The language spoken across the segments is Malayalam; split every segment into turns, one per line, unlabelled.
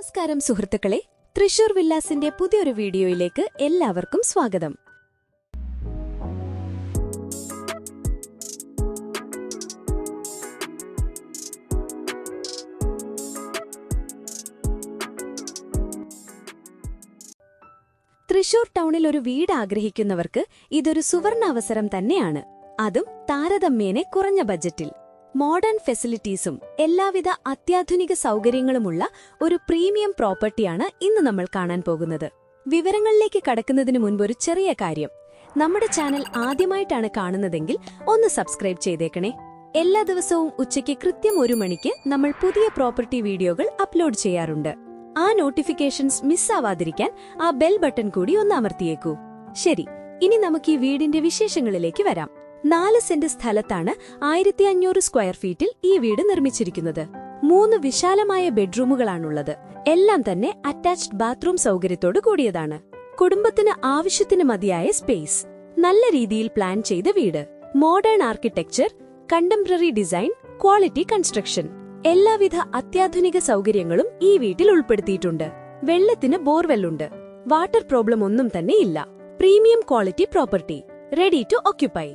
നമസ്കാരം സുഹൃത്തുക്കളെ, തൃശൂർ വില്ലാസിന്റെ പുതിയൊരു വീഡിയോയിലേക്ക് എല്ലാവർക്കും സ്വാഗതം. തൃശൂർ ടൗണിൽ ഒരു വീട് ആഗ്രഹിക്കുന്നവർക്ക് ഇതൊരു സുവർണ അവസരം തന്നെയാണ്. അതും താരതമ്യേന കുറഞ്ഞ ബജറ്റിൽ. മോഡേൺ ഫെസിലിറ്റീസും എല്ലാവിധ അത്യാധുനിക സൗകര്യങ്ങളുമുള്ള ഒരു പ്രീമിയം പ്രോപ്പർട്ടിയാണ് ഇന്ന് നമ്മൾ കാണാൻ പോകുന്നത്. വിവരങ്ങളിലേക്ക് കടക്കുന്നതിന് മുൻപ് ഒരു ചെറിയ കാര്യം. നമ്മുടെ ചാനൽ ആദ്യമായിട്ടാണ് കാണുന്നതെങ്കിൽ ഒന്ന് സബ്സ്ക്രൈബ് ചെയ്തേക്കണേ. എല്ലാ ദിവസവും ഉച്ചയ്ക്ക് കൃത്യം 1 മണിക്ക് നമ്മൾ പുതിയ പ്രോപ്പർട്ടി വീഡിയോകൾ അപ്ലോഡ് ചെയ്യാറുണ്ട്. ആ നോട്ടിഫിക്കേഷൻസ് മിസ്സാവാതിരിക്കാൻ ആ ബെൽ ബട്ടൺ കൂടി ഒന്ന് അമർത്തിയേക്കൂ. ശരി, ഇനി നമുക്ക് ഈ വീടിന്റെ വിശേഷങ്ങളിലേക്ക് വരാം. 4 സെന്റ് സ്ഥലത്താണ് 1500 സ്ക്വയർ ഫീറ്റിൽ ഈ വീട് നിർമ്മിച്ചിരിക്കുന്നത്. 3 വിശാലമായ ബെഡ്റൂമുകളാണുള്ളത്. എല്ലാം തന്നെ അറ്റാച്ച്ഡ് ബാത്റൂം സൗകര്യത്തോടു കൂടിയതാണ്. കുടുംബത്തിന് ആവശ്യത്തിന് മതിയായ സ്പേസ്, നല്ല രീതിയിൽ പ്ലാൻ ചെയ്ത വീട്, modern architecture, contemporary design, quality construction, എല്ലാവിധ അത്യാധുനിക സൗകര്യങ്ങളും ഈ വീട്ടിൽ ഉൾപ്പെടുത്തിയിട്ടുണ്ട്. വെള്ളത്തിന് ബോർവെല്ലുണ്ട്. വാട്ടർ പ്രോബ്ലം ഒന്നും തന്നെ ഇല്ല. Premium quality property, ready to occupy.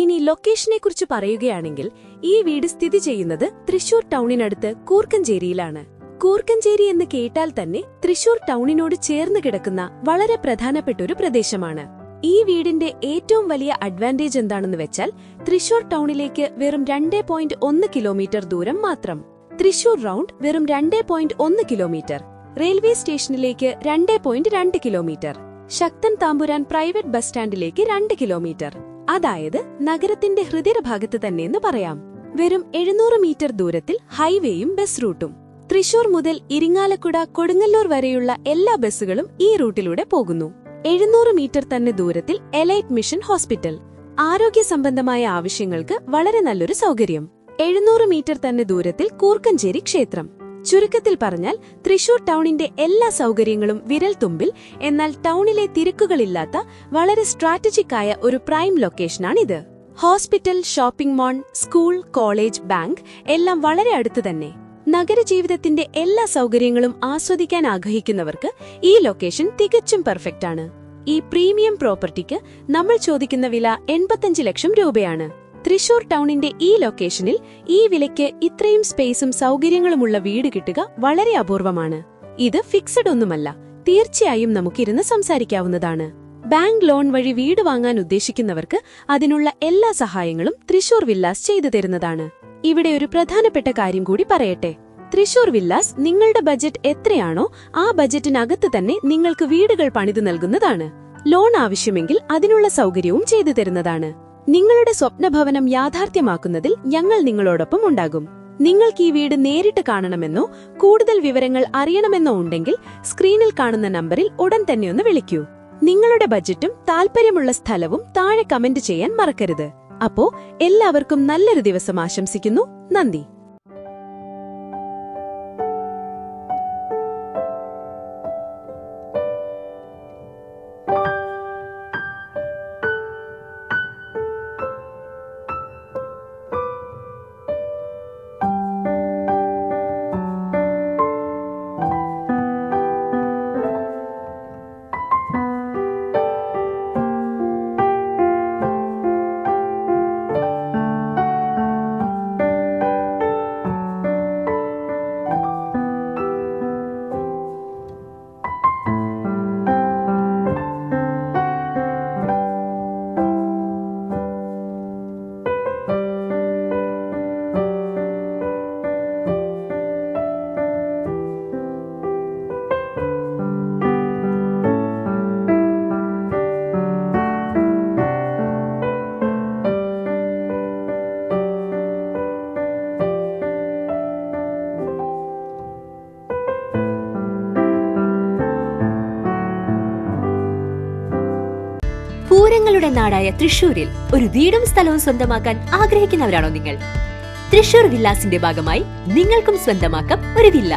ഇനി ലൊക്കേഷനെക്കുറിച്ച് പറയുകയാണെങ്കിൽ ഈ വീട് സ്ഥിതി ചെയ്യുന്നത് തൃശൂർ ടൗണിനടുത്ത് കൂർക്കഞ്ചേരിയിലാണ്. കൂർക്കഞ്ചേരി എന്ന് കേട്ടാൽ തന്നെ തൃശൂർ ടൗണിനോട് ചേർന്ന് കിടക്കുന്ന വളരെ പ്രധാനപ്പെട്ടൊരു പ്രദേശമാണ്. ഈ വീടിന്റെ ഏറ്റവും വലിയ അഡ്വാൻറ്റേജ് എന്താണെന്ന് വെച്ചാൽ തൃശൂർ ടൗണിലേക്ക് വെറും 2.1 കിലോമീറ്റർ ദൂരം മാത്രം. തൃശൂർ റൗണ്ട് വെറും 2.1 കിലോമീറ്റർ. റെയിൽവേ സ്റ്റേഷനിലേക്ക് 2.2 കിലോമീറ്റർ. ശക്തൻ താമ്പുരാൻ പ്രൈവറ്റ് ബസ് സ്റ്റാൻഡിലേക്ക് 2 കിലോമീറ്റർ. അതായത് നഗരത്തിന്റെ ഹൃദയഭാഗത്ത് തന്നെയെന്ന് പറയാം. വെറും 700 മീറ്റർ ദൂരത്തിൽ ഹൈവേയും ബസ് റൂട്ടും. തൃശൂർ മുതൽ ഇരിങ്ങാലക്കുട, കൊടുങ്ങല്ലൂർ വരെയുള്ള എല്ലാ ബസ്സുകളും ഈ റൂട്ടിലൂടെ പോകുന്നു. 700 മീറ്റർ തന്നെ ദൂരത്തിൽ എലൈറ്റ് മിഷൻ ഹോസ്പിറ്റൽ. ആരോഗ്യ സംബന്ധമായ ആവശ്യങ്ങൾക്ക് വളരെ നല്ലൊരു സൗകര്യം. 700 മീറ്റർ തന്നെ ദൂരത്തിൽ കൂർക്കഞ്ചേരി ക്ഷേത്രം. ചുരുക്കത്തിൽ പറഞ്ഞാൽ തൃശൂർ ടൗണിന്റെ എല്ലാ സൗകര്യങ്ങളും വിരൽ തുമ്പിൽ. എന്നാൽ ടൗണിലെ തിരക്കുകളില്ലാത്ത വളരെ സ്ട്രാറ്റജിക് ആയ ഒരു പ്രൈം ലൊക്കേഷനാണിത്. Hospital, shopping mall, school, college, bank എല്ലാം വളരെ അടുത്ത് തന്നെ. നഗരജീവിതത്തിന്റെ എല്ലാ സൗകര്യങ്ങളും ആസ്വദിക്കാൻ ആഗ്രഹിക്കുന്നവർക്ക് ഈ ലൊക്കേഷൻ തികച്ചും പെർഫെക്റ്റ് ആണ്. ഈ പ്രീമിയം പ്രോപ്പർട്ടിക്ക് നമ്മൾ ചോദിക്കുന്ന വില 85 ലക്ഷം രൂപയാണ്. തൃശൂർ ടൗണിന്റെ ഈ ലൊക്കേഷനിൽ ഈ വിലയ്ക്ക് ഇത്രയും സ്പേസും സൗകര്യങ്ങളുമുള്ള വീട് കിട്ടുക വളരെ അപൂർവമാണ്. ഇത് ഫിക്സഡ് ഒന്നുമല്ല, തീർച്ചയായും നമുക്കിരുന്ന് സംസാരിക്കാവുന്നതാണ്. ബാങ്ക് ലോൺ വഴി വീട് വാങ്ങാൻ ഉദ്ദേശിക്കുന്നവർക്ക് അതിനുള്ള എല്ലാ സഹായങ്ങളും തൃശൂർ വില്ലാസ് ചെയ്തു തരുന്നതാണ്. ഇവിടെ ഒരു പ്രധാനപ്പെട്ട കാര്യം കൂടി പറയട്ടെ. തൃശൂർ വില്ലാസ് നിങ്ങളുടെ ബജറ്റ് എത്രയാണോ ആ ബജറ്റിനകത്ത് തന്നെ നിങ്ങൾക്ക് വീടുകൾ പണിതു നൽകുന്നതാണ്. ലോൺ ആവശ്യമെങ്കിൽ അതിനുള്ള സൗകര്യവും ചെയ്തു തരുന്നതാണ്. നിങ്ങളുടെ സ്വപ്നഭവനം യാഥാർത്ഥ്യമാക്കുന്നതിൽ ഞങ്ങൾ നിങ്ങളോടൊപ്പം ഉണ്ടാകും. നിങ്ങൾക്ക് ഈ വീട് നേരിട്ട് കാണണമെന്നോ കൂടുതൽ വിവരങ്ങൾ അറിയണമെന്നോ ഉണ്ടെങ്കിൽ സ്ക്രീനിൽ കാണുന്ന നമ്പറിൽ ഉടൻ തന്നെ ഒന്ന് വിളിക്കൂ. നിങ്ങളുടെ ബജറ്റും താൽപര്യമുള്ള സ്ഥലവും താഴെ കമന്റ് ചെയ്യാൻ മറക്കരുത്. അപ്പോ എല്ലാവർക്കും നല്ലൊരു ദിവസം ആശംസിക്കുന്നു. നന്ദി.
പൂരങ്ങളുടെ നാടായ തൃശൂരിൽ ഒരു വീടും സ്ഥലവും സ്വന്തമാക്കാൻ ആഗ്രഹിക്കുന്നവരാണോ നിങ്ങൾ? തൃശൂർ വില്ലാസിന്റെ ഭാഗമായി നിങ്ങൾക്കും സ്വന്തമാക്കാം ഒരു വില്ല.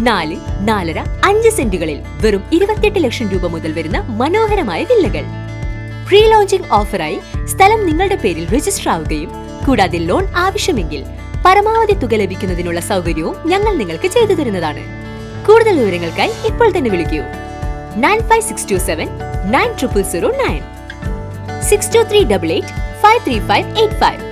4, 4.5, 5 സെന്റുകളിൽ വെറും 28 ലക്ഷം രൂപ മുതൽ വരുന്ന മനോഹരമായ വില്ലകൾ. പ്രീ ലോഞ്ചിംഗ് ഓഫറായി സ്ഥലം നിങ്ങളുടെ പേരിൽ രജിസ്റ്റർ ആവുകയും കൂടാതെ ലോൺ ആവശ്യമെങ്കിൽ പരമാവധി തുക ലഭിക്കുന്നതിനുള്ള സൗകര്യവും ഞങ്ങൾ നിങ്ങൾക്ക് ചെയ്തു തരുന്നതാണ്. കൂടുതൽ വിവരങ്ങൾക്കായി ഇപ്പോൾ തന്നെ വിളിക്കൂ 9562799009 62388 53585.